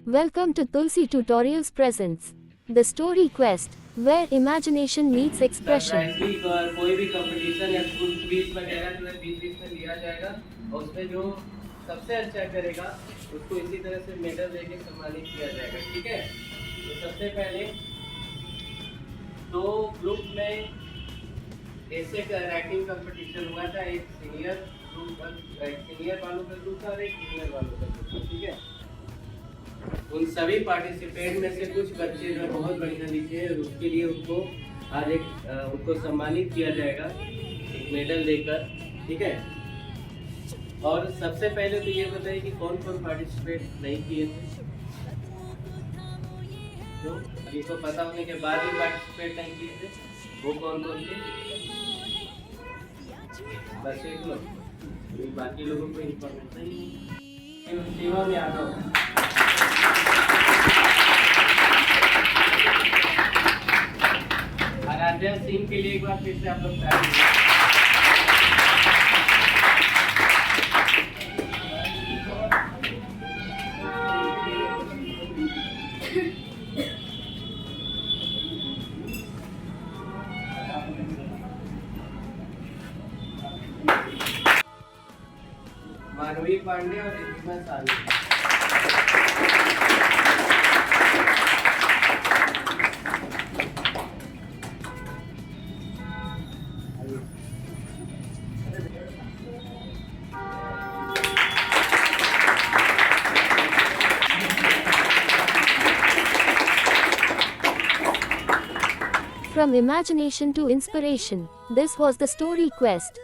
Welcome to Tulsi Tutorials presents the story quest, where imagination meets expression. कोई भी competition या school quiz वगैरह जो है बीच में लिया जाएगा और उसमें जो सबसे अच्छा करेगा उसको इसी तरह से मेडल देके सम्मानित किया जाएगा। ठीक है, तो सबसे पहले दो ग्रुप में ऐसे राइटिंग कंपटीशन हुआ था। एक सीनियर वालों का ग्रुप था और एक जूनियर वालों का ग्रुप था। ठीक है, उन सभी पार्टिसिपेंट में से कुछ बच्चे जो बहुत बढ़िया लिखे हैं, उसके लिए उनको आज उनको सम्मानित किया जाएगा एक मेडल देकर। ठीक है, और सबसे पहले तो ये बताइए कि कौन कौन पार्टिसिपेट नहीं किए थे। तो जिसको पता होने के बाद भी पार्टिसिपेट नहीं किए थे वो कौन कौन थे? बस एक लोग, बाकी लोगों को इन्फॉर्मेशन शिवम यादव। आराध्या सिंह के लिए एक बार फिर से आप लोग मानवी पांडे और रिद्धिमा सानी। From imagination to inspiration, this was the story quest.